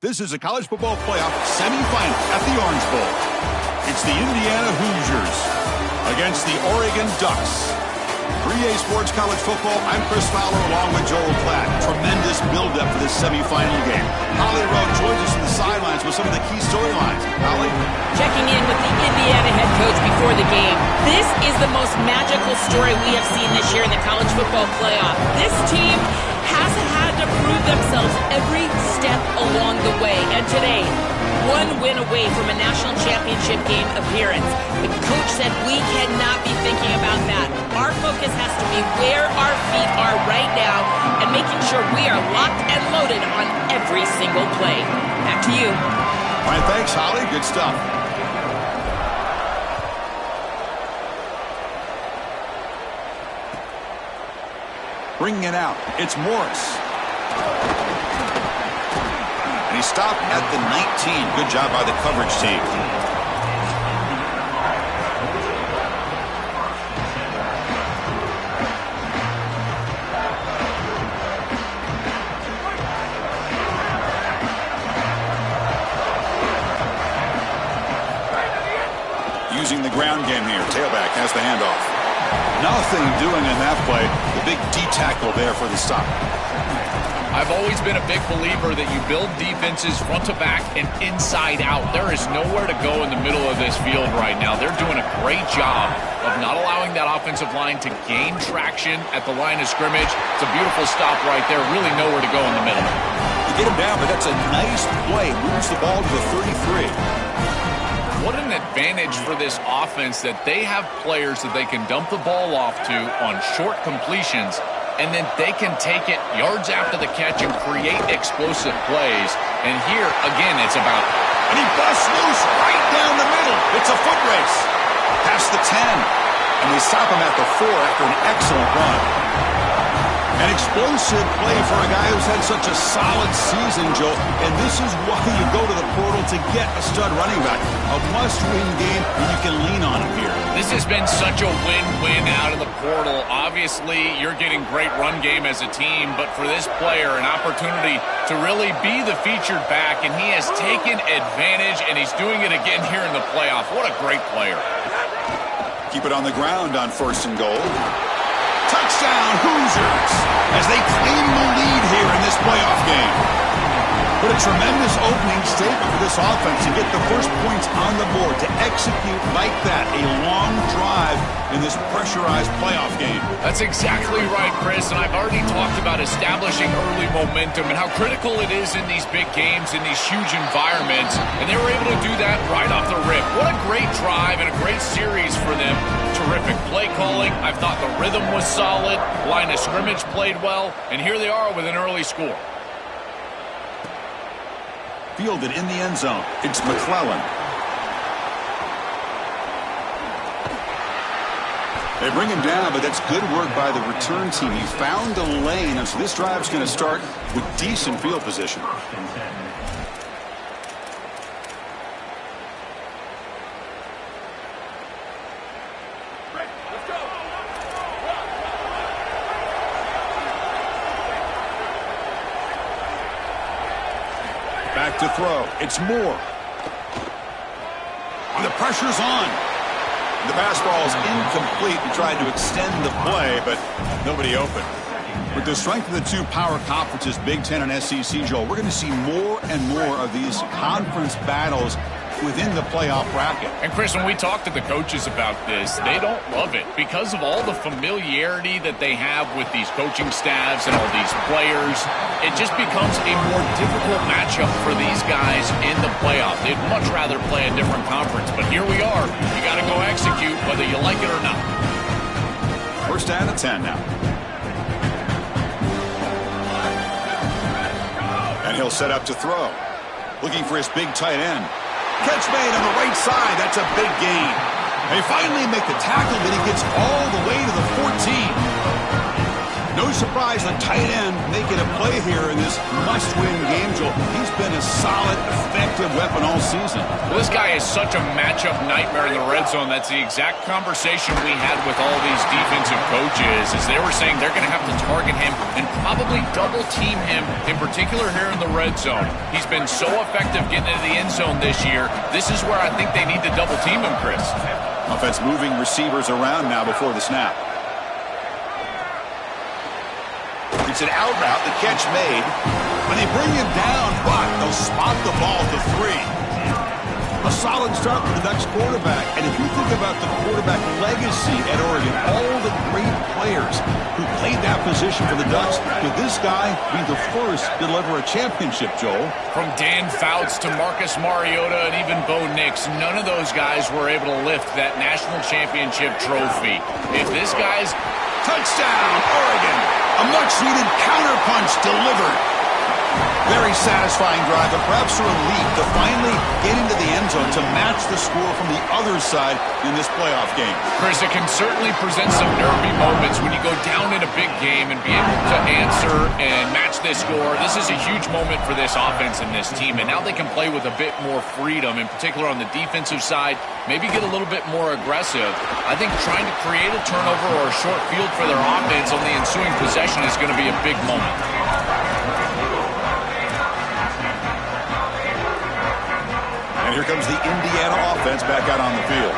This is a college football playoff semifinal at the Orange Bowl. It's the Indiana Hoosiers against the Oregon Ducks. 3A Sports College Football, I'm Chris Fowler along with Joel Klatt. Tremendous build-up for this semifinal game. Holly Rowe joins us from the sidelines with some of the key storylines. Holly? Checking in with the Indiana head coach before the game. This is the most magical story we have seen this year in the college football playoff. This team has had to prove themselves every step along the way. And today, one win away from a national championship game appearance. The coach said we cannot be thinking about that. Our focus has to be where our feet are right now and making sure we are locked and loaded on every single play. Back to you. All right, thanks, Holly. Good stuff. Bringing it out, it's Morris. And he stopped at the 19. Good job by the coverage team. Using the ground game here. Tailback has the handoff. Nothing doing in that play. The big D tackle there for the stop. I've always been a big believer that you build defenses front to back and inside out. There is nowhere to go in the middle of this field right now. They're doing a great job of not allowing that offensive line to gain traction at the line of scrimmage. It's a beautiful stop right there. Really nowhere to go in the middle. You get him down, but that's a nice play. Moves the ball to the 33. What an advantage for this offense that they have players that they can dump the ball off to on short completions, and then they can take it yards after the catch and create explosive plays. And here, again, it's about... And he busts loose right down the middle. It's a foot race. Past the 10. And they stop him at the 4 after an excellent run. An explosive play for a guy who's had such a solid season, Joe. And this is why you go to the portal to get a stud running back. A must-win game, and you can lean on him here. This has been such a win-win out of the portal. Obviously, you're getting great run game as a team, but for this player, an opportunity to really be the featured back, and he has taken advantage, and he's doing it again here in the playoff. What a great player. Keep it on the ground on 1st and goal. Touchdown, Hoosiers, as they claim the lead here in this playoff game. But a tremendous opening statement for this offense to get the first points on the board, to execute like that, a long drive in this pressurized playoff game. That's exactly right, Chris, and I've already talked about establishing early momentum and how critical it is in these big games, in these huge environments, and they were able to do that right off the rip. What a great drive and a great series for them. Terrific play calling. I thought the rhythm was solid, line of scrimmage played well, and here they are with an early score. Fielded in the end zone. It's McClellan. They bring him down, but that's good work by the return team. He found a lane, and so this drive's going to start with decent field position. Back to throw. It's Moore. And the pressure's on. The pass ball is incomplete. He tried to extend the play, but nobody open. With the strength of the two power conferences, Big Ten and SEC, Joel, we're going to see more and more of these conference battles within the playoff bracket. And Chris, when we talk to the coaches about this, they don't love it because of all the familiarity that they have with these coaching staffs and all these players. It just becomes a more difficult matchup for these guys in the playoff. They'd much rather play a different conference, but here we are. You got to go execute whether you like it or not. First down and 10 now. And he'll set up to throw. Looking for his big tight end. Catch made on the right side. That's a big gain. They finally make the tackle, but he gets all the way to the 14. No surprised the tight end making a play here in this must-win game, Joel. He's been a solid, effective weapon all season. Well, this guy is such a matchup nightmare in the red zone. That's the exact conversation we had with all these defensive coaches, as they were saying they're going to have to target him and probably double-team him, in particular here in the red zone. He's been so effective getting into the end zone this year. This is where I think they need to double-team him, Chris. Offense moving receivers around now before the snap. It's an out route, the catch made. When they bring him down, but they'll spot the ball to 3. A solid start for the Ducks quarterback. And if you think about the quarterback legacy at Oregon, all the great players who played that position for the Ducks, could this guy be the first to deliver a championship, Joel? From Dan Fouts to Marcus Mariota and even Bo Nix, none of those guys were able to lift that national championship trophy. If this guy's... Touchdown, Oregon! A much-needed counterpunch delivered. Very satisfying drive, but perhaps a relief to finally get into the end zone to match the score from the other side in this playoff game. Chris, it can certainly present some nervy moments when you go down in a big game and be able to answer and match this score. This is a huge moment for this offense and this team, and now they can play with a bit more freedom, in particular on the defensive side, maybe get a little bit more aggressive. I think trying to create a turnover or a short field for their offense on the ensuing possession is going to be a big moment. And here comes the Indiana offense back out on the field.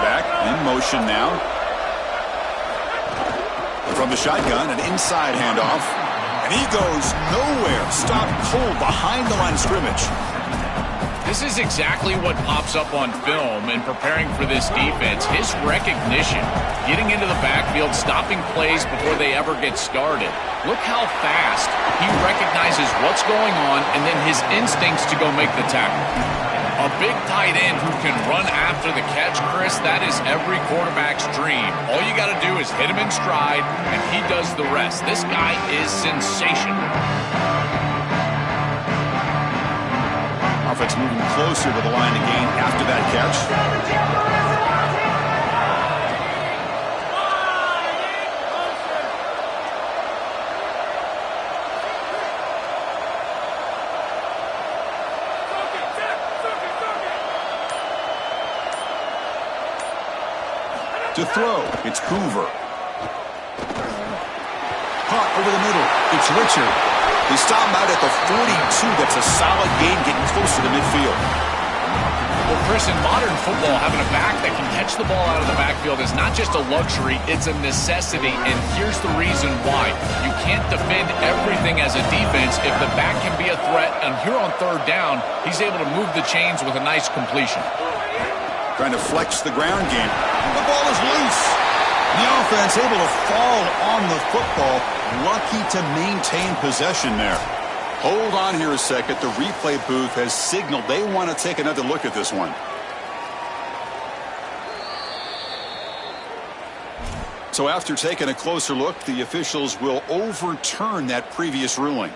Back in motion now. From the shotgun, an inside handoff. And he goes nowhere. Stop cold behind the line of scrimmage. This is exactly what pops up on film in preparing for this defense. His recognition, getting into the backfield, stopping plays before they ever get started. Look how fast he recognizes what's going on and then his instincts to go make the tackle. A big tight end who can run after the catch, Chris, that is every quarterback's dream. All you got to do is hit him in stride, and he does the rest. This guy is sensational. Offense moving closer to the line of gain after that catch. To throw, it's Hoover. Caught over the middle, it's Richard. They stop him out at the 42. That's a solid gain getting closer to midfield. Well, Chris, in modern football, having a back that can catch the ball out of the backfield is not just a luxury, it's a necessity. And here's the reason why. You can't defend everything as a defense if the back can be a threat. And here on third down, he's able to move the chains with a nice completion. Trying to flex the ground game. The ball is loose. The offense able to fall on the football. Lucky to maintain possession there. Hold on here a second. The replay booth has signaled they want to take another look at this one. So after taking a closer look, the officials will overturn that previous ruling.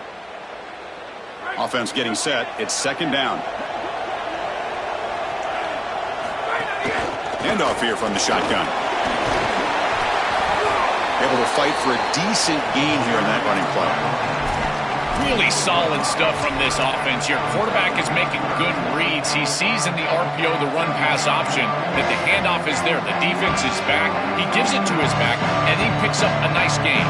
Offense getting set. It's second down. Handoff here from the shotgun. Able to fight for a decent gain here in that running play. Really solid stuff from this offense. Your quarterback is making good reads. He sees in the RPO, the run-pass option, that the handoff is there. The defense is back. He gives it to his back, and he picks up a nice gain.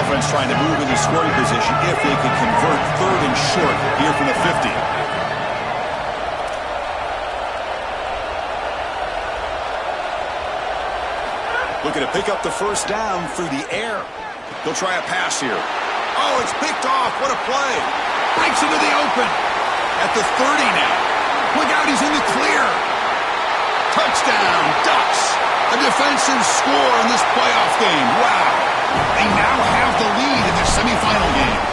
Offense trying to move into scoring position if they could convert third and short here from the 50. Looking to pick up the first down through the air. They'll try a pass here. Oh, it's picked off. What a play. Breaks into the open. At the 30 now. Look out, he's in the clear. Touchdown, Ducks. A defensive score in this playoff game. Wow. They now have the lead in their semifinal game.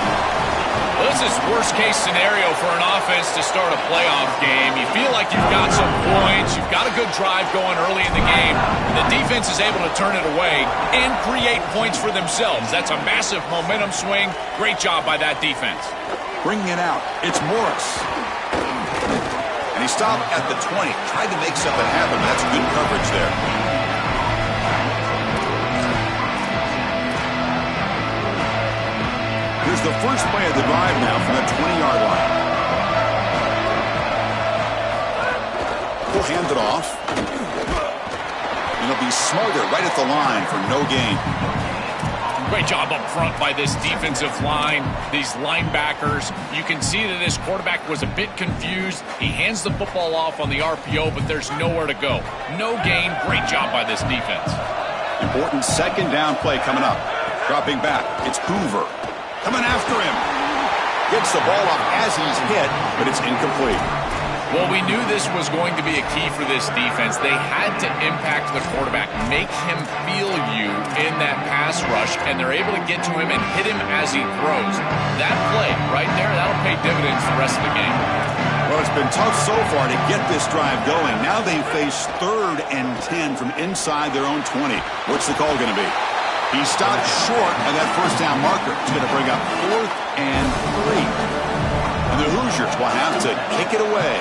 Well, this is worst-case scenario for an offense to start a playoff game. You feel like you've got some points, you've got a good drive going early in the game, and the defense is able to turn it away and create points for themselves. That's a massive momentum swing. Great job by that defense. Bringing it out, it's Morris. And he They stop at the 20. Tried to make something happen, but that's good coverage there. Here's the first play of the drive now from the 20-yard line. He'll hand it off. And he'll be smothered right at the line for no gain. Great job up front by this defensive line, these linebackers. You can see that this quarterback was a bit confused. He hands the football off on the RPO, but there's nowhere to go. No gain. Great job by this defense. Important second down play coming up. Dropping back. It's Hoover. Coming after him. Gets the ball off as he's hit, but it's incomplete. Well, we knew this was going to be a key for this defense. They had to impact the quarterback, make him feel you in that pass rush, and they're able to get to him and hit him as he throws. That play right there, that'll pay dividends the rest of the game. Well, it's been tough so far to get this drive going. Now they face 3rd and 10 from inside their own 20. What's the call going to be? He stopped short of that first down marker. It's going to bring up 4th and 3. And the Hoosiers will have to kick it away.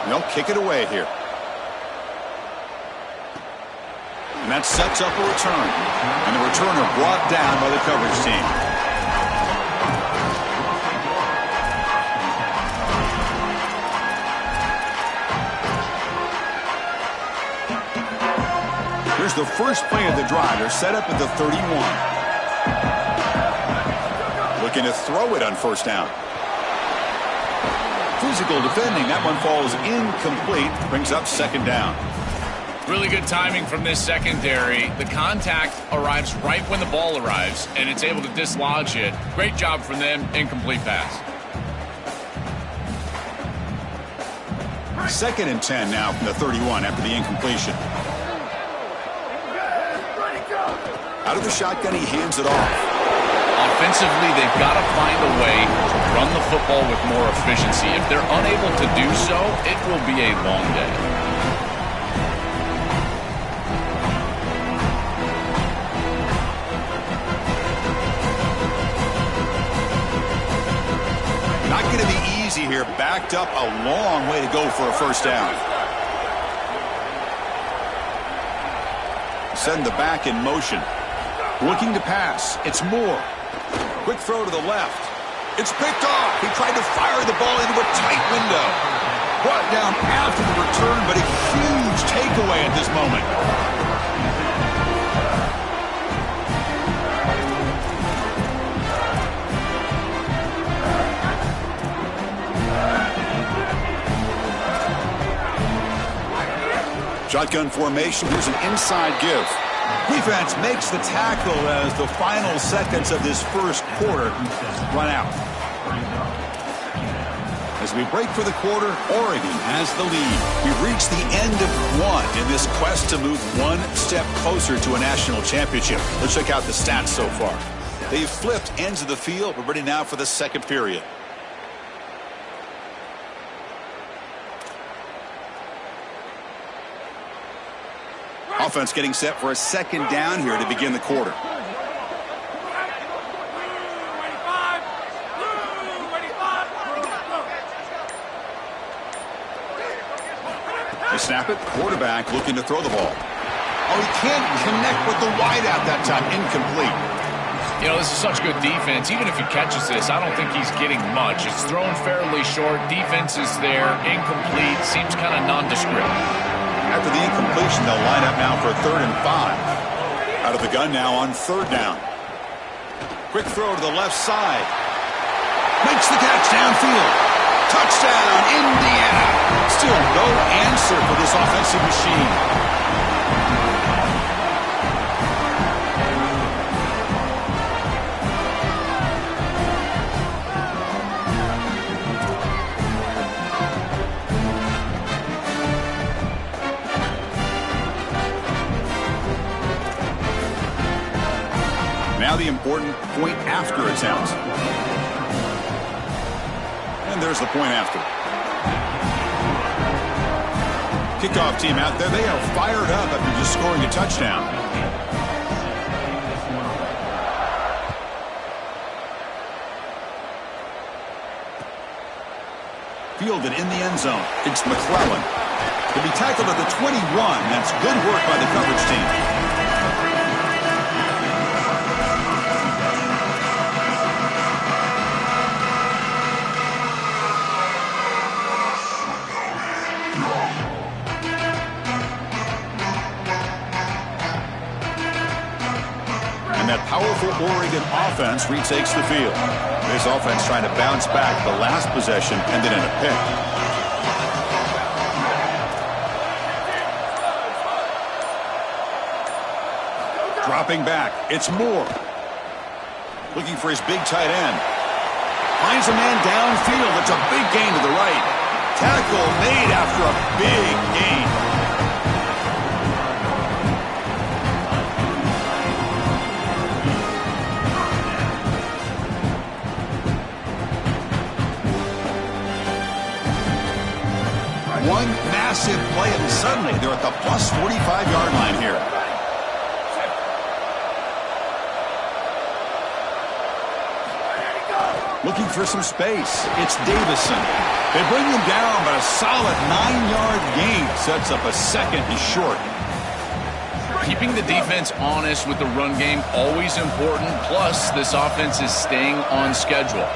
They'll kick it away here. And that sets up a return. And the returner brought down by the coverage team. Here's the first play of the drive. They're set up at the 31. Looking to throw it on first down. Physical defending. That one falls incomplete. Brings up second down. Really good timing from this secondary. The contact arrives right when the ball arrives, and it's able to dislodge it. Great job from them. Incomplete pass. 2nd and 10 now from the 31 after the incompletion. Out of the shotgun, he hands it off. Offensively, they've got to find a way to run the football with more efficiency. If they're unable to do so, it will be a long day. Not going to be easy here. Backed up a long way to go for a first down. Send the back in motion. Looking to pass. It's Moore. Quick throw to the left. It's picked off. He tried to fire the ball into a tight window. Brought down after the return, but a huge takeaway at this moment. Shotgun formation. Here's an inside give. Defense makes the tackle as the final seconds of this first quarter run out. As we break for the quarter, Oregon has the lead. We've reached the end of one in this quest to move one step closer to a national championship. Let's check out the stats so far. They've flipped ends of the field. We're ready now for the second period. Offense getting set for a second down here to begin the quarter. They snap it. Quarterback looking to throw the ball. Oh, he can't connect with the wideout that time. Incomplete. You know, this is such good defense. Even if he catches this, I don't think he's getting much. It's thrown fairly short. Defense is there. Incomplete. Seems kind of nondescript. After the incompletion, they'll line up now for 3rd and 5. Out of the gun now on 3rd down. Quick throw to the left side. Makes the catch downfield. Touchdown, Indiana. Still no answer for this offensive machine. Now the important point after attempt. And there's the point after. Kickoff team out there. They are fired up after just scoring a touchdown. fielded in the end zone. It's McClellan. He'll be tackled at the 21. That's good work by the coverage team. That powerful Oregon offense retakes the field. This offense trying to bounce back the last possession and then in a pick. Dropping back, it's Moore. Looking for his big tight end. Finds a man downfield. It's a big gain to the right. Tackle made after a big gain. One massive play, and suddenly they're at the plus 45-yard line here. Looking for some space. It's Davison. They bring him down, but a solid 9-yard gain sets up a second and short. Keeping the defense honest with the run game, always important. Plus, this offense is staying on schedule.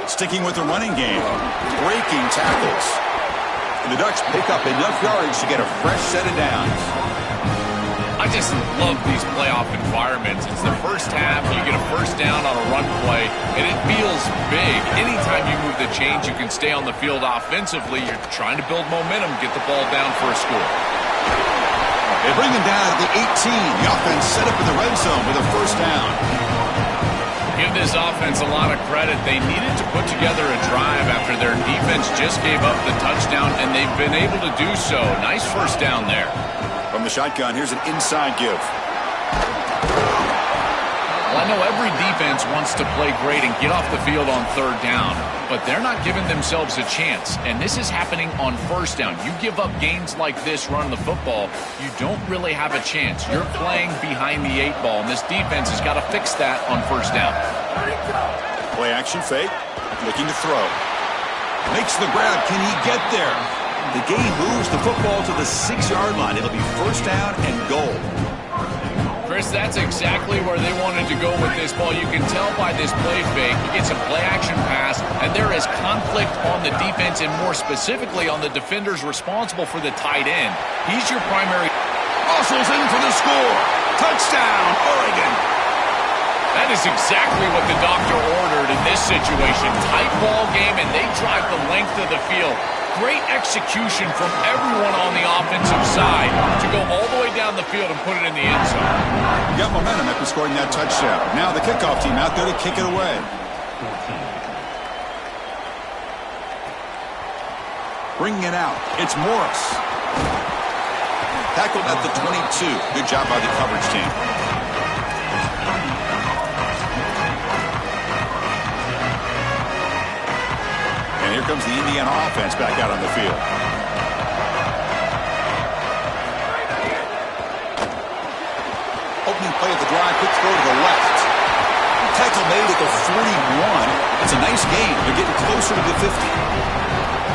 Sticking with the running game. Breaking tackles. And the Ducks pick up enough yards to get a fresh set of downs. I just love these playoff environments. It's the first half, you get a first down on a run play, and it feels big. Anytime you move the chains, you can stay on the field offensively. You're trying to build momentum, get the ball down for a score. They bring him down at the 18. The offense set up in the red zone with a first down. Give this offense a lot of credit. They needed to put together a drive after their defense just gave up the touchdown, and they've been able to do so. Nice first down there. From the shotgun, here's an inside give. Well, I know every defense wants to play great and get off the field on third down, but they're not giving themselves a chance, and this is happening on first down. You give up gains like this running the football, you don't really have a chance. You're playing behind the 8 ball, and this defense has got to fix that on first down. Play action fake, looking to throw. Makes the grab. Can he get there? The game moves the football to the 6-yard line. It'll be first down and goal. Chris, that's exactly where they wanted to go with this ball. You can tell by this play fake. It's a play-action pass, and there is conflict on the defense and more specifically on the defenders responsible for the tight end. He's your primary. Muscles in for the score. Touchdown, Oregon. That is exactly what the doctor ordered in this situation. Tight ball game, and they drive the length of the field. Great execution from everyone on the offensive side to go all the way down the field and put it in the end zone. Got momentum after scoring that touchdown. Now the kickoff team out there to kick it away. Bringing it out. It's Morris. Tackled at the 22. Good job by the coverage team. And here comes the Indiana offense back out on the field. Opening play of the drive, quick throw to the left. Tackle made at the 41. It's a nice gain. They're getting closer to the 50.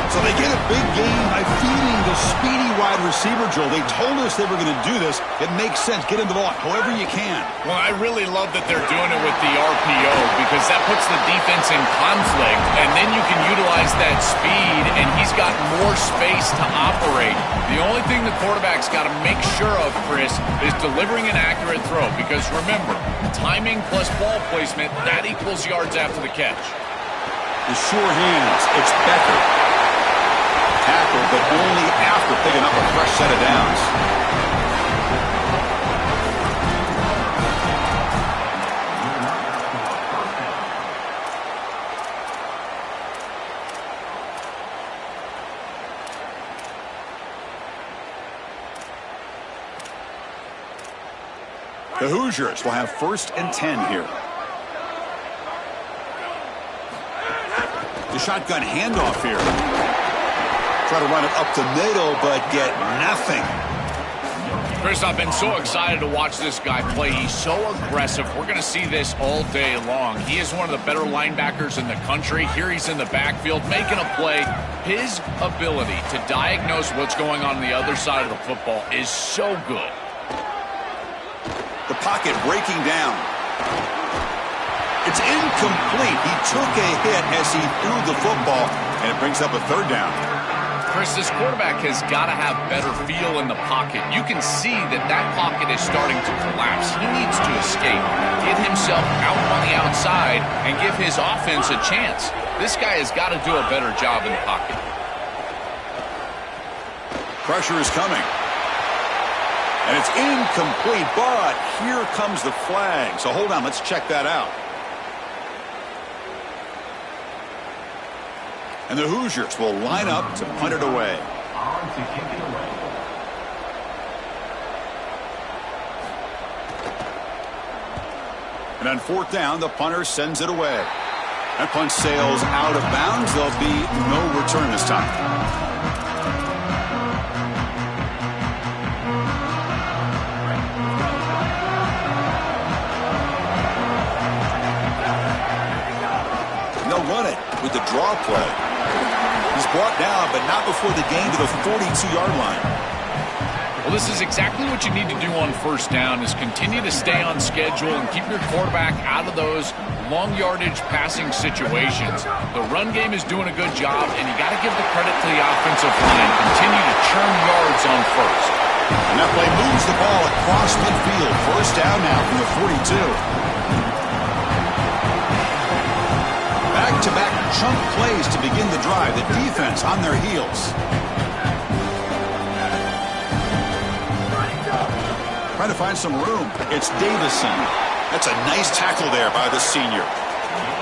So they get a big gain by feeding the speedy wide receiver drill. They told us they were going to do this. It makes sense. Get him the ball however you can. Well, I really love that they're doing it with the RPO because that puts the defense in conflict, and then you can utilize that speed, and he's got more space to operate. The only thing the quarterback's got to make sure of, Chris, is delivering an accurate throw because, remember, timing plus ball placement, that equals yards after the catch. The sure hands. It's Becker. Tackle, but only after picking up a fresh set of downs. The Hoosiers will have 1st and 10 here. The shotgun handoff here. Try to run it up the middle, but get nothing. Chris, I've been so excited to watch this guy play. He's so aggressive. We're going to see this all day long. He is one of the better linebackers in the country. Here he's in the backfield making a play. His ability to diagnose what's going on the other side of the football is so good. The pocket breaking down. It's incomplete. He took a hit as he threw the football, and it brings up a third down. Chris, this quarterback has got to have better feel in the pocket. You can see that pocket is starting to collapse. He needs to escape, get himself out on the outside, and give his offense a chance. This guy has got to do a better job in the pocket. Pressure is coming. And it's incomplete, but here comes the flag. So hold on, let's check that out. And the Hoosiers will line up to punt it away. On to kick it away. And on fourth down, the punter sends it away. That punt sails out of bounds. There'll be no return this time. Run it with the draw play. He's brought down, but not before the gain to the 42-yard line. Well, this is exactly what you need to do on first down, is continue to stay on schedule and keep your quarterback out of those long yardage passing situations. The run game is doing a good job, and you got to give the credit to the offensive line. Continue to churn yards on first. And that play moves the ball across midfield. First down now from the 42. Back-to-back chunk plays to begin the drive. The defense on their heels. Trying to find some room. It's Davison. That's a nice tackle there by the senior.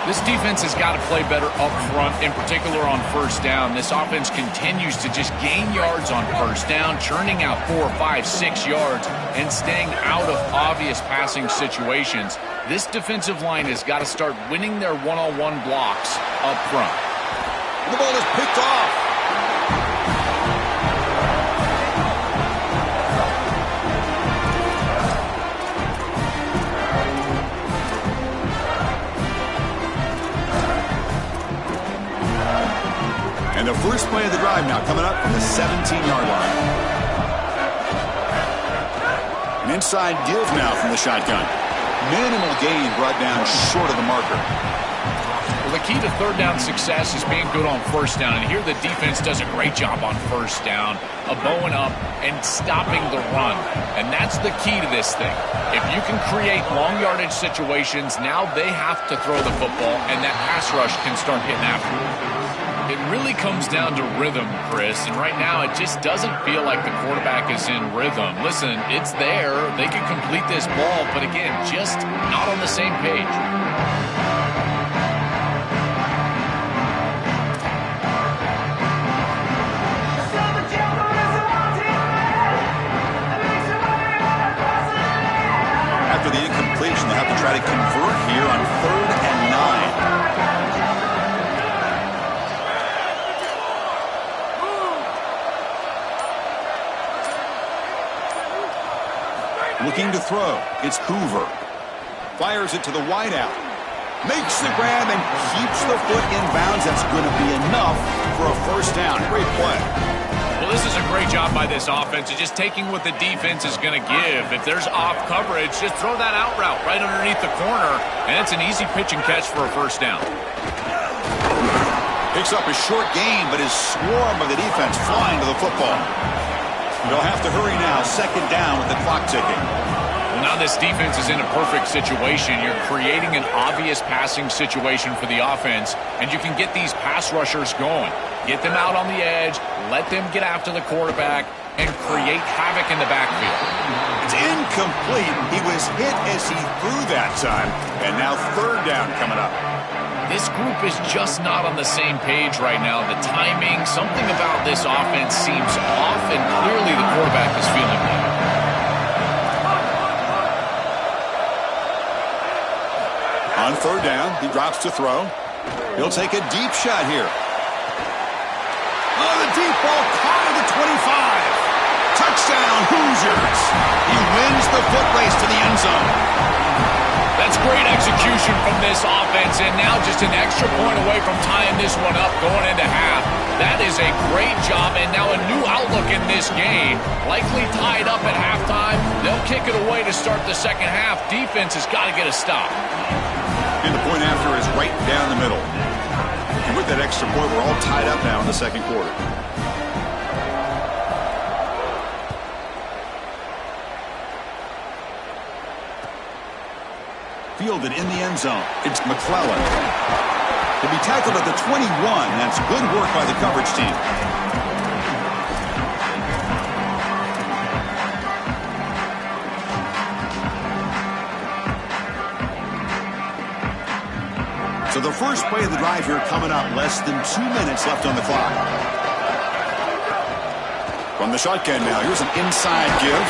This defense has got to play better up front, in particular on first down. This offense continues to just gain yards on first down, churning out 4, 5, 6 yards, and staying out of obvious passing situations. This defensive line has got to start winning their one-on-one blocks up front. The ball is picked off. And the first play of the drive now coming up from the 17-yard line. An inside give now from the shotgun. Minimal gain brought down short of the marker. Well, the key to third down success is being good on first down. And here the defense does a great job on first down of bowing up and stopping the run. And that's the key to this thing. If you can create long yardage situations, now they have to throw the football, and that pass rush can start getting after it. It really comes down to rhythm, Chris, and right now it just doesn't feel like the quarterback is in rhythm. Listen, it's there. They can complete this ball, but again, just not on the same page. After the incompletion, they have to try to convert here on 3rd and 9. Looking to throw. It's Hoover. Fires it to the wideout. Makes the grab and keeps the foot in bounds. That's going to be enough for a first down. Great play. Well, this is a great job by this offense. It's just taking what the defense is going to give. If there's off coverage, just throw that out route right underneath the corner, and it's an easy pitch and catch for a first down. Picks up a short gain, but his swarm of the defense flying to the football. They'll have to hurry now. Second down with the clock ticking. Well, now this defense is in a perfect situation. You're creating an obvious passing situation for the offense, and you can get these pass rushers going. Get them out on the edge, let them get after the quarterback, and create havoc in the backfield. It's incomplete. He was hit as he threw that time, and now third down coming up. This group is just not on the same page right now. The timing, something about this offense seems off, and clearly the quarterback is feeling that. On third down, he drops to throw. He'll take a deep shot here. Oh, the deep ball caught at the 25. Touchdown, Hoosiers. He wins the foot race to the end zone. That's great execution from this offense, and now just an extra point away from tying this one up going into half. That is a great job, and now a new outlook in this game. Likely tied up at halftime. They'll kick it away to start the second half. Defense has got to get a stop. And the point after is right down the middle. And with that extra point, we're all tied up now in the second quarter. Fielded in the end zone. It's McClellan. He'll be tackled at the 21. That's good work by the coverage team. So the first play of the drive here coming up. Less than 2 minutes left on the clock. From the shotgun now. Here's an inside give.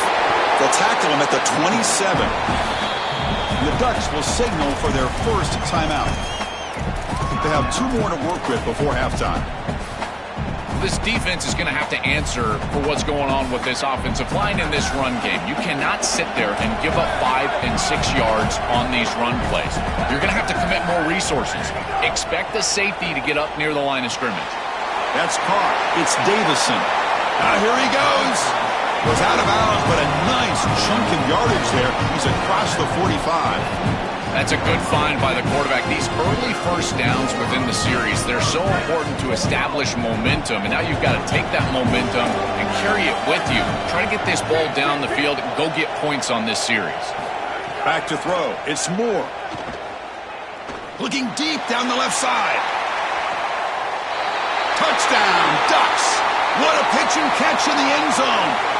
They'll tackle him at the 27. The Ducks will signal for their first timeout. They have 2 more to work with before halftime. This defense is going to have to answer for what's going on with this offensive line in this run game. You cannot sit there and give up 5 and 6 yards on these run plays. You're going to have to commit more resources. Expect the safety to get up near the line of scrimmage. That's caught. It's Davison. Here he goes. Was out of bounds, but a nice chunk of yardage there. He's across the 45. That's a good find by the quarterback. These early first downs within the series, they're so important to establish momentum. And now you've got to take that momentum and carry it with you. Try to get this ball down the field and go get points on this series. Back to throw. It's Moore. Looking deep down the left side. Touchdown, Ducks. What a pitch and catch in the end zone.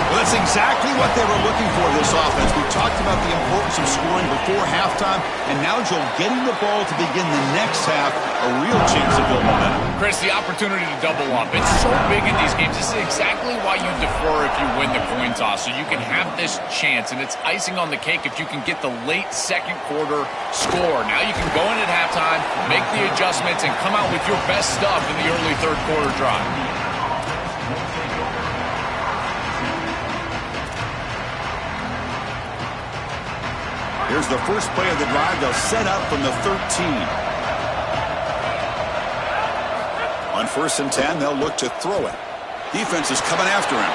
Well, that's exactly what they were looking for, this offense. We talked about the importance of scoring before halftime, and now, Joel, getting the ball to begin the next half, a real chance to build momentum. Chris, the opportunity to double up. It's so big in these games. This is exactly why you defer if you win the coin toss, so you can have this chance, and it's icing on the cake if you can get the late second quarter score. Now you can go in at halftime, make the adjustments, and come out with your best stuff in the early third quarter drive. Here's the first play of the drive. They'll set up from the 13. On 1st and 10, they'll look to throw it. Defense is coming after him.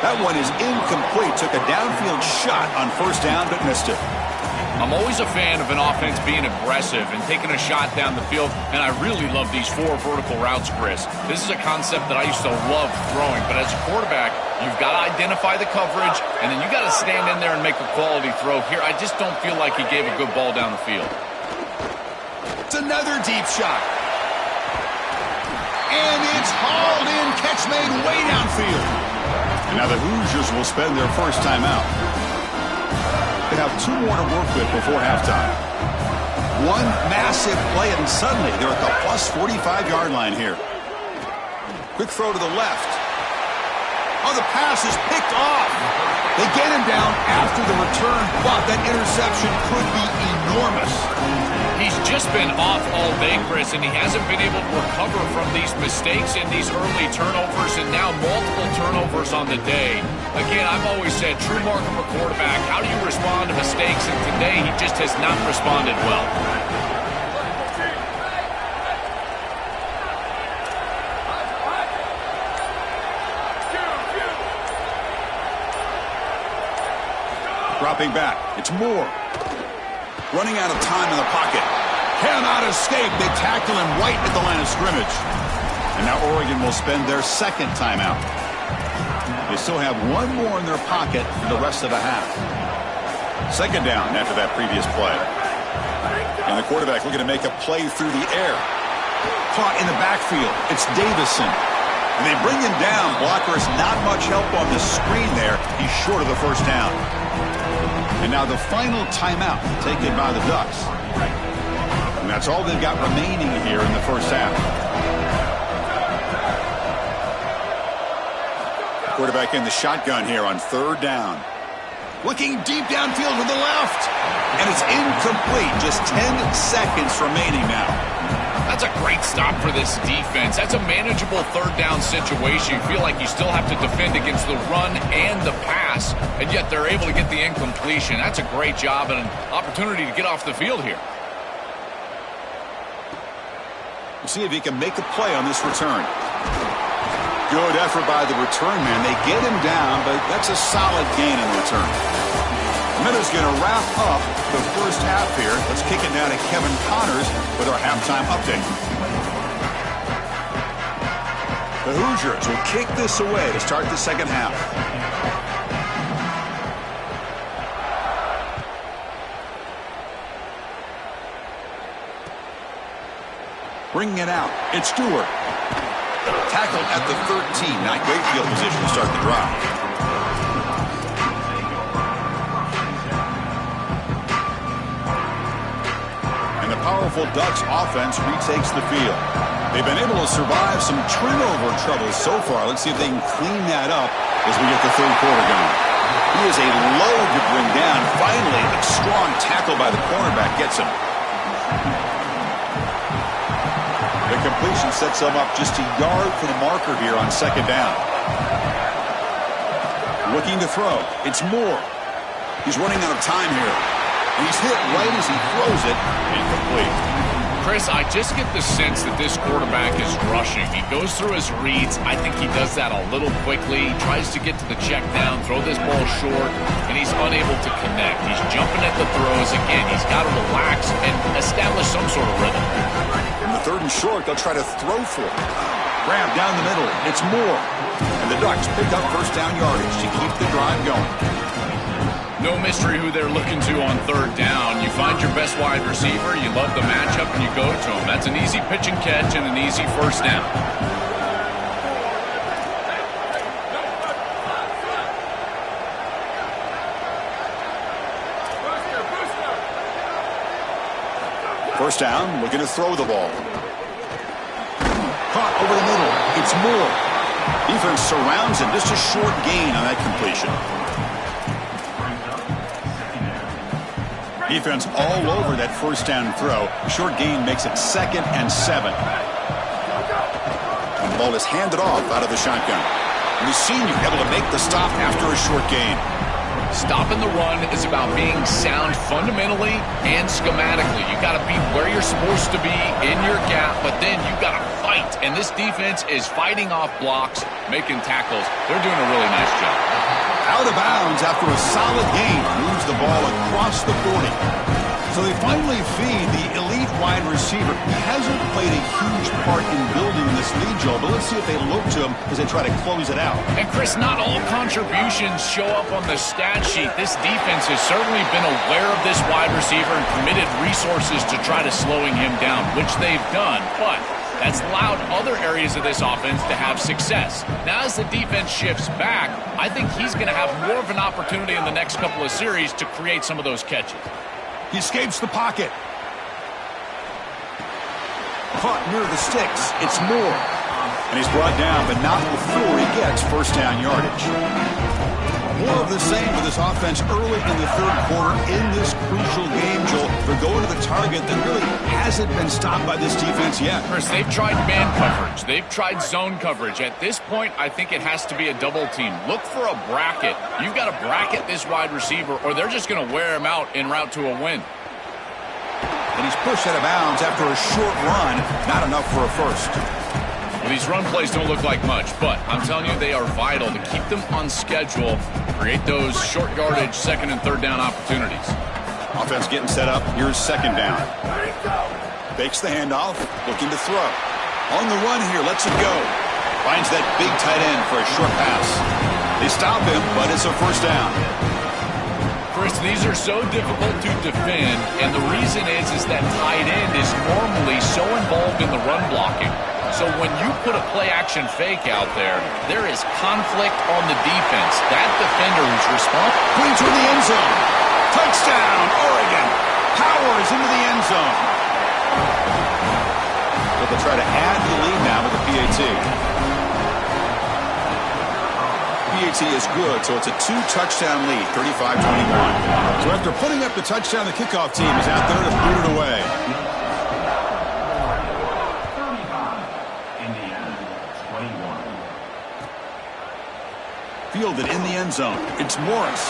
That one is incomplete. Took a downfield shot on 1st down, but missed it. I'm always a fan of an offense being aggressive and taking a shot down the field, and I really love these 4 vertical routes, Chris. This is a concept that I used to love throwing, but as a quarterback, you've got to identify the coverage, and then you got to stand in there and make a quality throw. Here, I just don't feel like he gave a good ball down the field. It's another deep shot. And it's hauled in, catch made way downfield. And now the Hoosiers will spend their first timeout. They have 2 more to work with before halftime. One massive play, and suddenly they're at the plus 45-yard line here. Quick throw to the left. Oh, the pass is picked off. They get him down after the return, but that interception could be enormous. He's just been off all day, Chris, and he hasn't been able to recover from these mistakes and these early turnovers, and now multiple turnovers on the day. Again, I've always said, true mark of a quarterback, how do you respond to mistakes? And today, he just has not responded well. Dropping back, it's Moore. Running out of time in the pocket. Cannot escape. They tackle him right at the line of scrimmage. And now Oregon will spend their second timeout. They still have 1 more in their pocket for the rest of the half. Second down after that previous play. And the quarterback looking to make a play through the air. Caught in the backfield. It's Davison. And they bring him down. Blockers not much help on the screen there. He's short of the first down. And now the final timeout taken by the Ducks. And that's all they've got remaining here in the first half. Quarterback in the shotgun here on 3rd down. Looking deep downfield to the left. And it's incomplete. Just 10 seconds remaining now. That's a great stop for this defense. That's a manageable third down situation. You feel like you still have to defend against the run and the pass, and yet they're able to get the incompletion. That's a great job and an opportunity to get off the field here. We'll see if he can make a play on this return. Good effort by the return man. They get him down, but that's a solid gain in the return. Miller's going to wrap up the first half here. Let's kick it now to Kevin Connors with our halftime update. The Hoosiers will kick this away to start the second half. Bringing it out, it's Stewart. Tackled at the 13. Not great field position to start the drive. And the powerful Ducks offense retakes the field. They've been able to survive some turnover troubles so far. Let's see if they can clean that up as we get the third quarter going. He is a load to bring down. Finally, a strong tackle by the cornerback gets him. The completion sets him up just a yard for the marker here on second down. Looking to throw. It's Moore. He's running out of time here. And he's hit right as he throws it. Incomplete. Chris, I just get the sense that this quarterback is rushing. He goes through his reads. I think he does that a little quickly. He tries to get to the check down, throw this ball short, and he's unable to connect. He's jumping at the throws. Again, he's got to relax and establish some sort of rhythm. In the third and short, they'll try to throw for it. Grab down the middle. It's Moore. And the Ducks pick up first down yardage to keep the drive going. No mystery who they're looking to on third down. You find your best wide receiver, you love the matchup, and you go to him. That's an easy pitch and catch and an easy first down. First down, looking to throw the ball. Caught over the middle. It's Moore. Defense surrounds him. Just a short gain on that completion. Defense all over that first down throw. Short gain makes it 2nd and 7. And the ball is handed off out of the shotgun. And the senior able to make the stop after a short gain. Stopping the run is about being sound fundamentally and schematically. You got to be where you're supposed to be in your gap, but then you got to fight. And this defense is fighting off blocks, making tackles. They're doing a really nice job. Out of bounds after a solid gain. Moves the ball across the 40. So they finally feed the elite wide receiver. He hasn't played a huge part in building this lead, Joe, but let's see if they look to him as they try to close it out. And, Chris, not all contributions show up on the stat sheet. This defense has certainly been aware of this wide receiver and committed resources to try to slowing him down, which they've done, but that's allowed other areas of this offense to have success. Now, as the defense shifts back, I think he's going to have more of an opportunity in the next couple of series to create some of those catches. He escapes the pocket. Caught near the sticks. It's Moore. And he's brought down, but not before he gets first down yardage. More of the same for this offense early in the third quarter in this crucial game, Joel. They're going to the target that really hasn't been stopped by this defense yet. Chris, they've tried man coverage. They've tried zone coverage. At this point, I think it has to be a double team. Look for a bracket. You've got to bracket this wide receiver, or they're just going to wear him out en route to a win. And he's pushed out of bounds after a short run. Not enough for a first. Well, these run plays don't look like much, but I'm telling you, they are vital to keep them on schedule, create those short yardage second and third down opportunities. Offense getting set up. Here's second down. Fakes the handoff, looking to throw. On the run here, lets it go. Finds that big tight end for a short pass. They stop him, but it's a first down. Chris, these are so difficult to defend, and the reason is that tight end is normally so involved in the run blocking. So when you put a play-action fake out there, there is conflict on the defense. That defender who's responsible. Queen to the end zone. Touchdown, Oregon. Powers into the end zone. But they'll try to add the lead now with the PAT. PAT is good, so it's a 2-touchdown lead, 35-21. So after putting up the touchdown, the kickoff team is out there to boot it away. fielded in the end zone. It's Morris.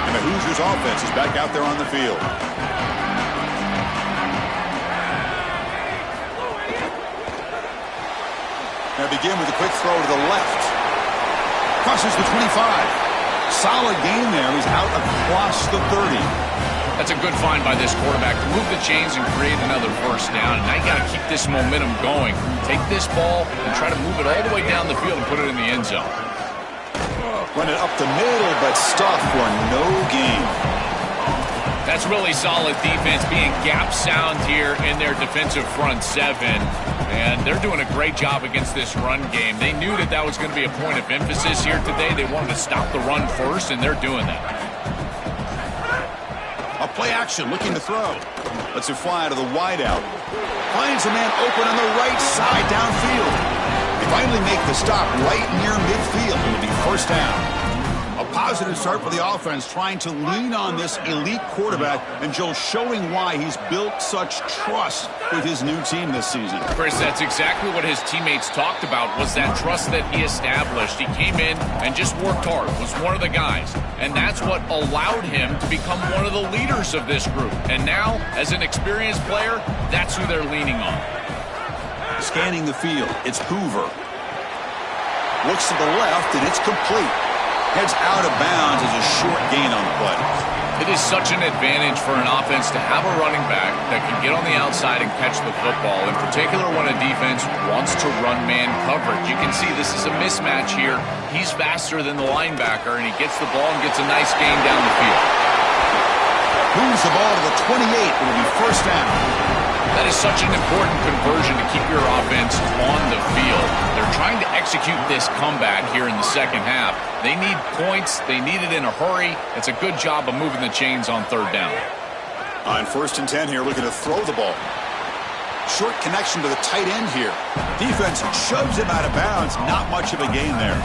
And the Hoosiers offense is back out there on the field. Now begin with a quick throw to the left. Crosses the 25. Solid gain there. He's out across the 30. That's a good find by this quarterback to move the chains and create another first down. And now you got to keep this momentum going. Take this ball and try to move it all the way down the field and put it in the end zone. Run it up the middle, but stuffed for no gain. That's really solid defense, being gap sound here in their defensive front seven. And they're doing a great job against this run game. They knew that that was going to be a point of emphasis here today. They wanted to stop the run first, and they're doing that. A play action, looking to throw. Lets it fly to the wideout. Finds a man open on the right side downfield. They finally make the stop right near midfield. It will be first down. A positive start for the offense, trying to lean on this elite quarterback, and Joe showing why he's built such trust with his new team this season. Chris, that's exactly what his teammates talked about, was that trust that he established. He came in and just worked hard, was one of the guys, and that's what allowed him to become one of the leaders of this group. And now, as an experienced player, that's who they're leaning on. Scanning the field, it's Hoover. Looks to the left, and it's complete. Heads out of bounds as a short gain on the play. It is such an advantage for an offense to have a running back that can get on the outside and catch the football, in particular when a defense wants to run man coverage. You can see this is a mismatch here. He's faster than the linebacker, and he gets the ball and gets a nice gain down the field. Moves the ball to the 28. It will be first down. That is such an important conversion to keep your offense on the field. They're trying to execute this comeback here in the second half. They need points. They need it in a hurry. It's a good job of moving the chains on third down. On 1st and 10 here, looking to throw the ball. Short connection to the tight end here. Defense shoves him out of bounds. Not much of a gain there.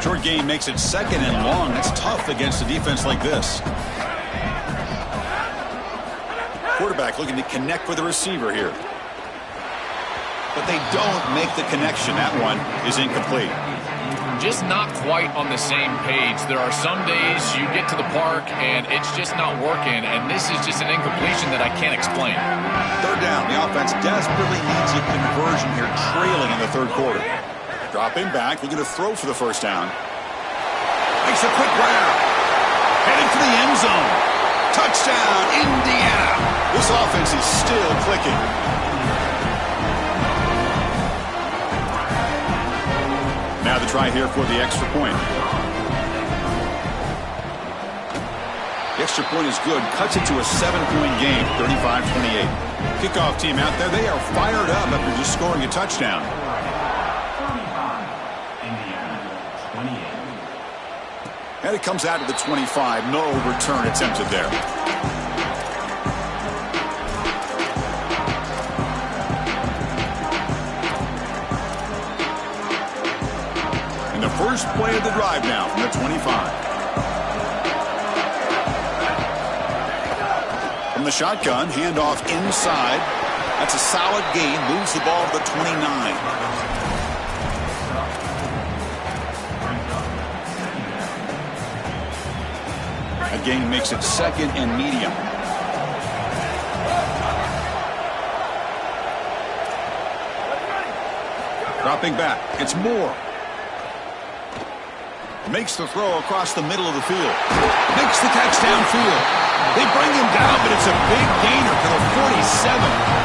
Short gain makes it 2nd and long. That's tough against a defense like this. Quarterback looking to connect with the receiver here. But they don't make the connection. That one is incomplete. Just not quite on the same page. There are some days you get to the park and it's just not working, and this is just an incompletion that I can't explain. Third down. The offense desperately needs a conversion here, trailing in the third quarter. Dropping back, looking to throw for the first down. Makes a quick round. Heading for the end zone. Touchdown, Indiana. This offense is still clicking. Now the try here for the extra point. The extra point is good. Cuts it to a 7-point game, 35-28. Kickoff team out there, they are fired up after just scoring a touchdown. 35, Indiana, 28. And it comes out to the 25. No return attempted there. And the first play of the drive now from the 25. From the shotgun, handoff inside. That's a solid gain. Moves the ball to the 29. Gain makes it 2nd and medium. Dropping back. It's Moore. Makes the throw across the middle of the field. Makes the catch downfield. They bring him down, but it's a big gainer to the 47.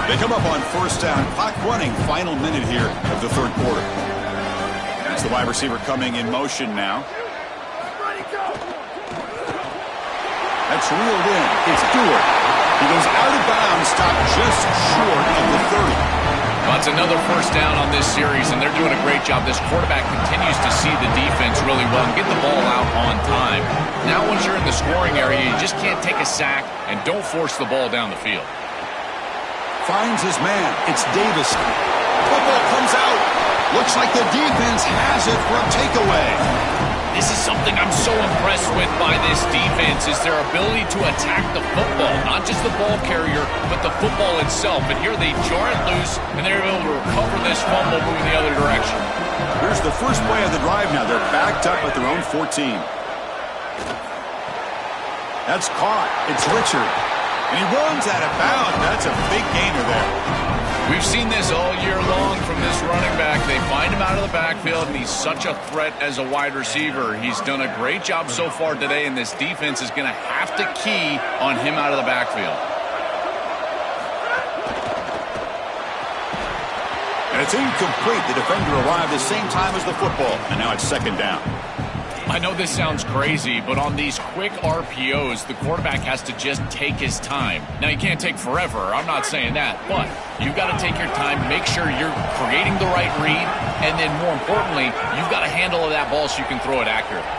They come up on first down. Clock running. Final minute here of the third quarter. It's the wide receiver coming in motion now. That's reeled in. It's Stewart. He goes out of bounds, stopped just short of the 30. Well, that's another first down on this series, and they're doing a great job. This quarterback continues to see the defense really well and get the ball out on time. Now once you're in the scoring area, you just can't take a sack and don't force the ball down the field. Finds his man. It's Davis. Football comes out. Looks like the defense has it for a takeaway. This is something I'm so impressed with by this defense is their ability to attack the football. Not just the ball carrier, but the football itself. And here they jar it loose, and they're able to recover this fumble moving the other direction. Here's the first play of the drive now. They're backed up at their own 14. That's caught. It's Richard. And he runs out of bounds. That's a big gainer there. We've seen this all year long from this running back. They find him out of the backfield, and he's such a threat as a wide receiver. He's done a great job so far today, and this defense is going to have to key on him out of the backfield. And it's incomplete. The defender arrived the same time as the football, and now it's second down. I know this sounds crazy, but on these quick RPOs, the quarterback has to just take his time. Now, you can't take forever. I'm not saying that, but you've got to take your time, make sure you're creating the right read, and then more importantly, you've got a handle of that ball so you can throw it accurately.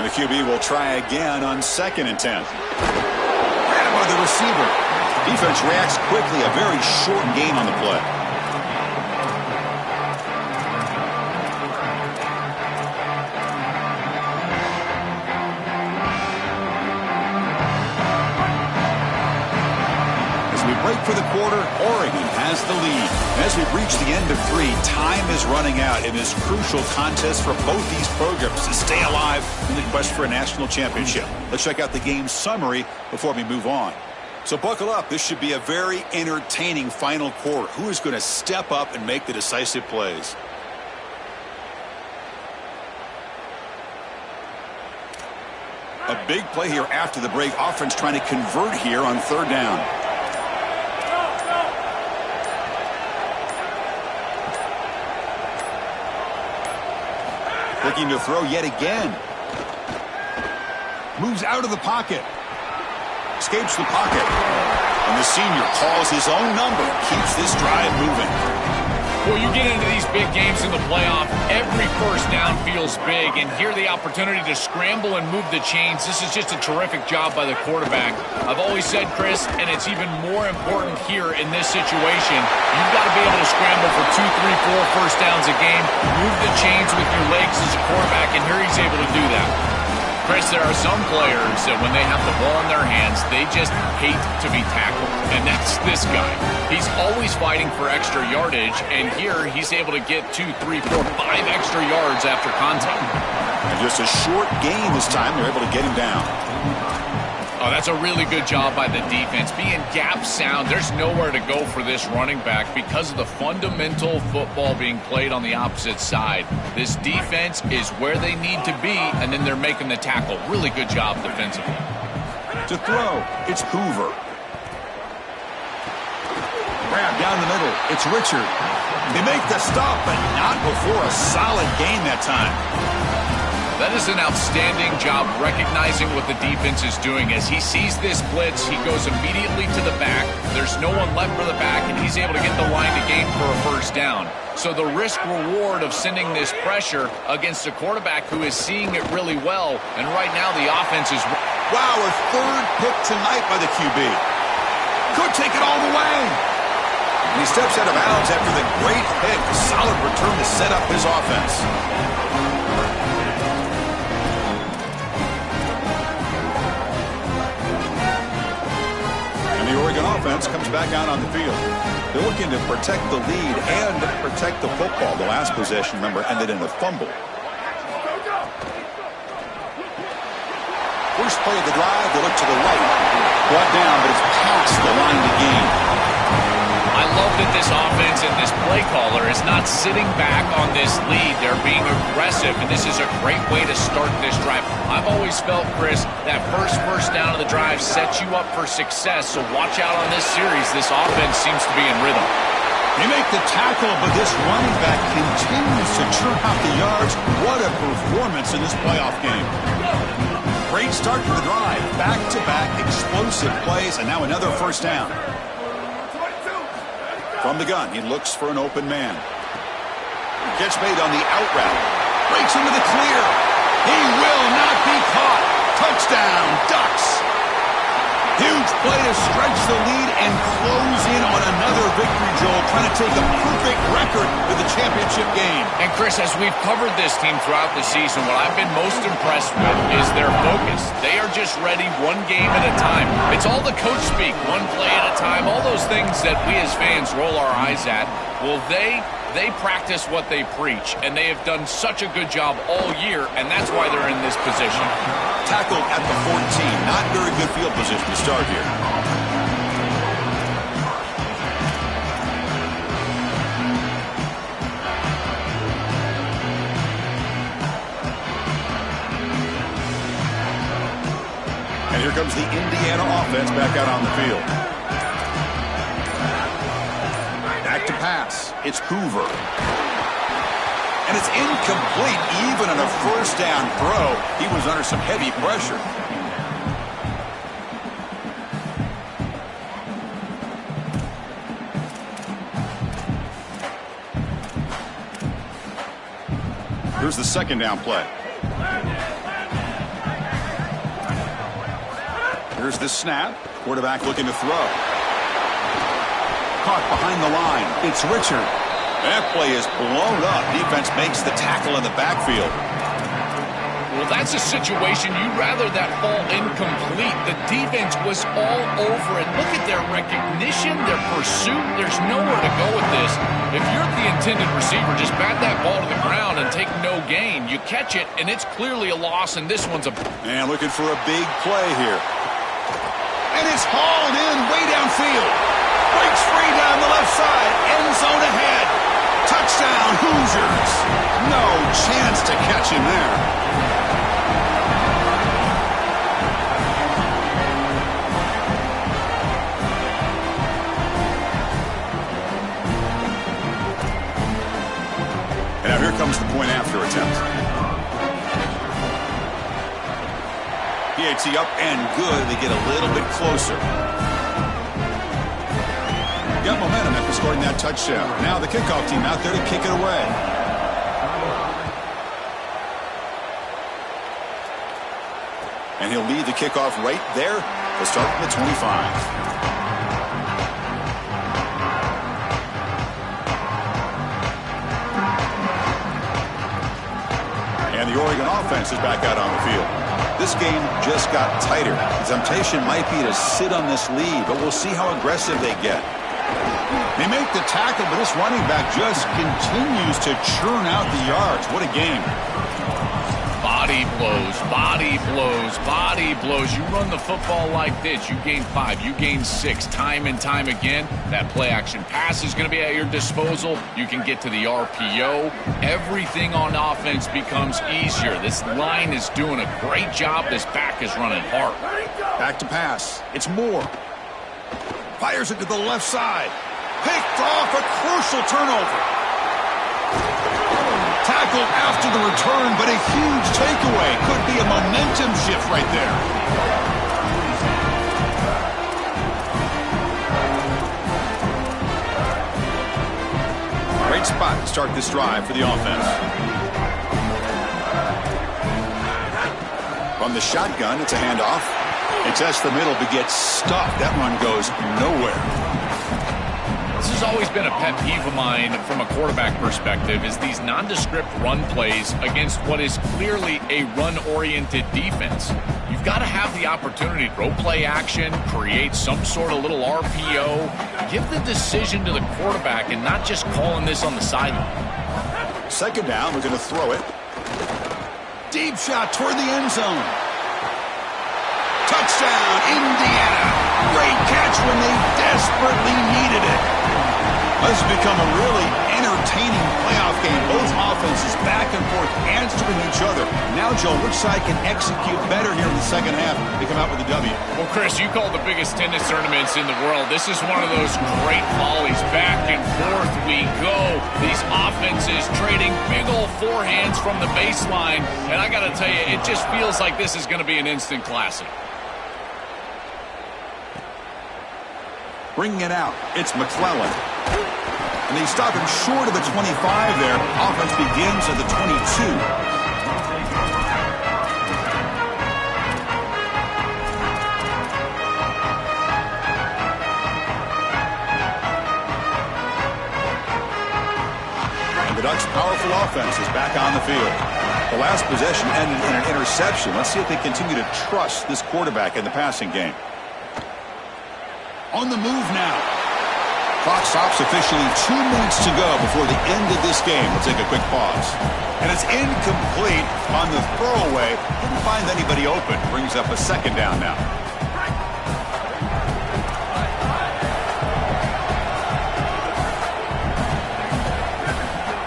And the QB will try again on 2nd and 10. Grabbed by the receiver. Defense reacts quickly. A very short gain on the play. Break for the quarter. Oregon has the lead. As we reach the end of 3, time is running out in this crucial contest for both these programs to stay alive in the quest for a national championship. Let's check out the game summary before we move on. So buckle up. This should be a very entertaining final quarter. Who is going to step up and make the decisive plays? A big play here after the break. Offense trying to convert here on 3rd down. Looking to throw yet again. Moves out of the pocket. Escapes the pocket. And the senior calls his own number. Keeps this drive moving. Well, you get into these big games in the playoff, every first down feels big, and here the opportunity to scramble and move the chains. This is just a terrific job by the quarterback. I've always said, Chris, and it's even more important here in this situation, you've got to be able to scramble for 2, 3, 4 first downs a game, move the chains with your legs as a quarterback, and here he's able to do that. Chris, there are some players that when they have the ball in their hands, they just hate to be tackled. And that's this guy. He's always fighting for extra yardage, and here he's able to get 2, 3, 4, 5 extra yards after contact. And just a short gain this time. They're able to get him down. Oh, that's a really good job by the defense. Being gap sound, there's nowhere to go for this running back because of the fundamental football being played on the opposite side. This defense is where they need to be, and then they're making the tackle. Really good job defensively. To throw, it's Hoover. Grab down the middle, it's Richard. They make the stop, but not before a solid gain that time. That is an outstanding job recognizing what the defense is doing. As he sees this blitz, he goes immediately to the back. There's no one left for the back, and he's able to get the line to gain for a first down. So the risk-reward of sending this pressure against a quarterback who is seeing it really well, and right now the offense is... Wow, a 3rd pick tonight by the QB. Could take it all the way. And he steps out of bounds after the great hit. A solid return to set up his offense. The Oregon offense comes back out on the field. They're looking to protect the lead and protect the football. The last possession, remember, ended in a fumble. First play of the drive, they look to the right. Brought down, but it's past the line to gain. I love that this offense and this play caller is not sitting back on this lead. They're being aggressive, and this is a great way to start this drive. I've always felt, Chris, that first down of the drive sets you up for success, so watch out on this series. This offense seems to be in rhythm. They make the tackle, but this running back continues to churn out the yards. What a performance in this playoff game. Great start to the drive. Back-to-back explosive plays, and now another first down. From the gun, he looks for an open man. Gets made on the out route. Breaks into the clear. He will not be caught. Touchdown, Ducks. Huge play to stretch the lead and close in on another victory, Joel, trying to take a perfect record to the championship game. And Chris, as we've covered this team throughout the season, what I've been most impressed with is their focus. They are just ready one game at a time. It's all the coach speak, one play at a time, all those things that we as fans roll our eyes at. Well, they practice what they preach, and they have done such a good job all year, and that's why they're in this position. Tackled at the 14. Not very good field position to start here. And here comes the Indiana offense back out on the field. Back to pass. It's Hoover. And it's incomplete. Even on a first down throw, he was under some heavy pressure. Here's the second down play. Here's the snap. Quarterback looking to throw. Caught behind the line. It's Richard. That play is blown up. Defense makes the tackle in the backfield. Well, that's a situation you'd rather that fall incomplete. The defense was all over it. Look at their recognition, their pursuit. There's nowhere to go with this. If you're the intended receiver, just bat that ball to the ground and take no gain. You catch it, and it's clearly a loss, and this one's a... And looking for a big play here. And it's hauled in way downfield. Breaks free down the left side. End zone ahead. Touchdown, Hoosiers. No chance to catch him there. And now here comes the point after attempt. PAT up and good. They get a little bit closer. Got momentum after scoring that touchdown. Now the kickoff team out there to kick it away. And he'll lead the kickoff right there to start from the 25. And the Oregon offense is back out on the field. This game just got tighter. The temptation might be to sit on this lead, but we'll see how aggressive they get. They make the tackle, but this running back just continues to churn out the yards. What a game. Body blows, body blows, body blows. You run the football like this, you gain 5, you gain 6, time and time again. That play-action pass is going to be at your disposal. You can get to the RPO. Everything on offense becomes easier. This line is doing a great job. This back is running hard. Back to pass. It's Moore. Fires it to the left side. Picked off, a crucial turnover. Tackled after the return, but a huge takeaway. Could be a momentum shift right there. Great spot to start this drive for the offense. From the shotgun, it's a handoff. It tests the middle, but gets stuffed. That run goes nowhere. This has always been a pet peeve of mine from a quarterback perspective, is these nondescript run plays against what is clearly a run-oriented defense. You've got to have the opportunity to throw play action, create some sort of little RPO, give the decision to the quarterback and not just calling this on the sideline. Second down, we're going to throw it. Deep shot toward the end zone. Touchdown, Indiana. Great catch when they desperately needed it. This has become a really entertaining playoff game. Both offenses back and forth answering each other. Now, Joe, which side can execute better here in the second half to come out with a W? Well, Chris, you call the biggest tennis tournaments in the world. This is one of those great volleys. Back and forth we go. These offenses trading big old forehands from the baseline. And I got to tell you, it just feels like this is going to be an instant classic. Bringing it out, it's McClellan. And they stop him short of the 25 there. Offense begins at the 22. the Ducks' powerful offense is back on the field. The last possession ended in an interception. Let's see if they continue to trust this quarterback in the passing game. On the move now. Clock stops officially 2 minutes to go before the end of this game. We'll take a quick pause. And it's incomplete on the throwaway. Didn't find anybody open. Brings up a second down now.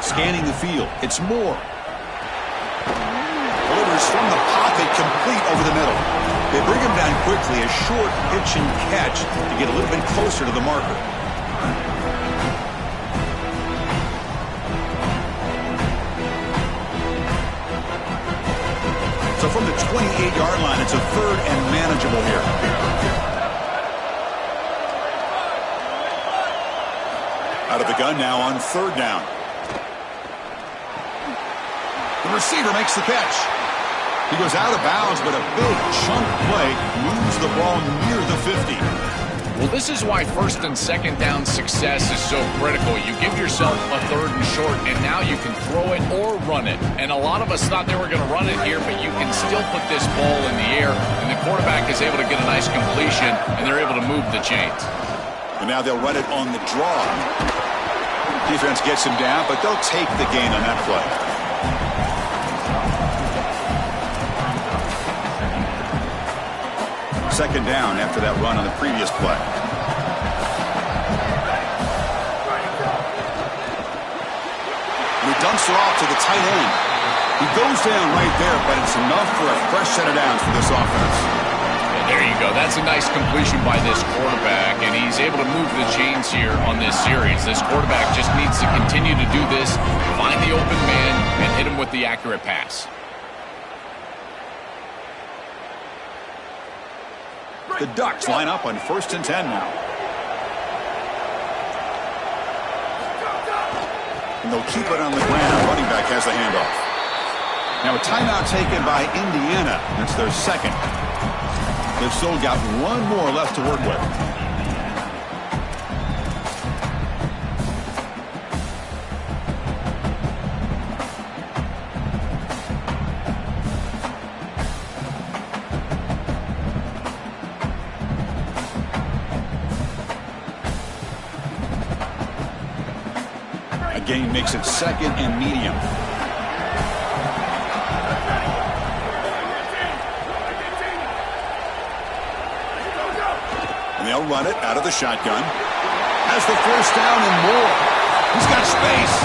Scanning the field. It's Moore. Delivers from the pocket, complete over the middle. They bring him down quickly, a short pitch and catch to get a little bit closer to the marker. So from the 28-yard line, it's a third and manageable here. Out of the gun now on third down. The receiver makes the catch. He goes out of bounds, but a big chunk play moves the ball near the 50. Well, this is why first and second down success is so critical. You give yourself a third and short, and now you can throw it or run it. And a lot of us thought they were going to run it here, but you can still put this ball in the air, and the quarterback is able to get a nice completion, and they're able to move the chains. And now they'll run it on the draw. Defense gets him down, but they'll take the gain on that play. Second down after that run on the previous play. And he dumps it off to the tight end. He goes down right there, but it's enough for a fresh set of downs for this offense. And there you go. That's a nice completion by this quarterback, and he's able to move the chains here on this series. This quarterback just needs to continue to do this, find the open man, and hit him with the accurate pass. The Ducks line up on 1st and 10 now. And they'll keep it on the ground. Running back has the handoff. Now a timeout taken by Indiana. That's their second. They've still got one more left to work with. Gain makes it second and medium. And they'll run it out of the shotgun. Has the first down and more. He's got space.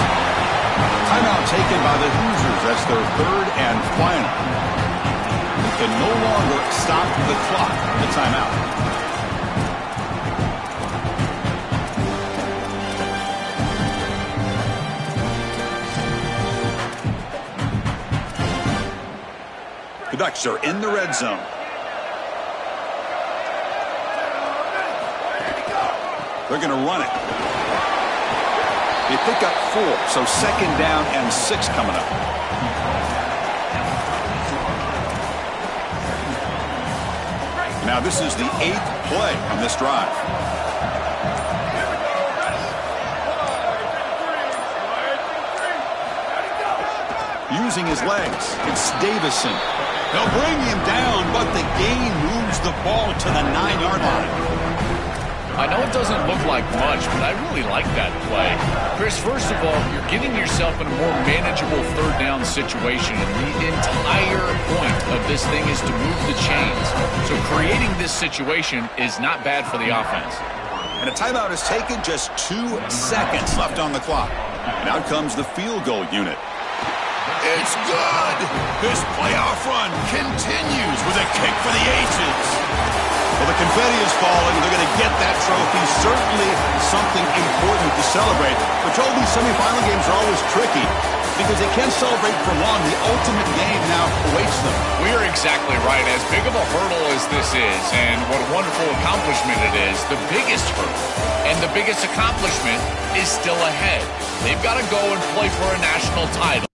Timeout taken by the Hoosiers. That's their third and final. They can no longer stop the clock in the timeout. The Ducks are in the red zone. They're going to run it. They pick up 4, so second down and 6 coming up. Now this is the 8th play on this drive. Using his legs, it's Davison. They'll bring him down, but the gain moves the ball to the 9-yard line. I know it doesn't look like much, but I really like that play. Chris, first of all, you're getting yourself in a more manageable third down situation, and the entire point of this thing is to move the chains. So creating this situation is not bad for the offense. And a timeout is taken, just 2 seconds left on the clock. And out comes the field goal unit. It's good. This playoff run continues with a kick for the Aces. Well, the confetti is falling. They're going to get that trophy. Certainly something important to celebrate. But Joel, these semifinal games are always tricky because they can't celebrate for long. The ultimate game now awaits them. We are exactly right. As big of a hurdle as this is, and what a wonderful accomplishment it is, the biggest hurdle and the biggest accomplishment is still ahead. They've got to go and play for a national title.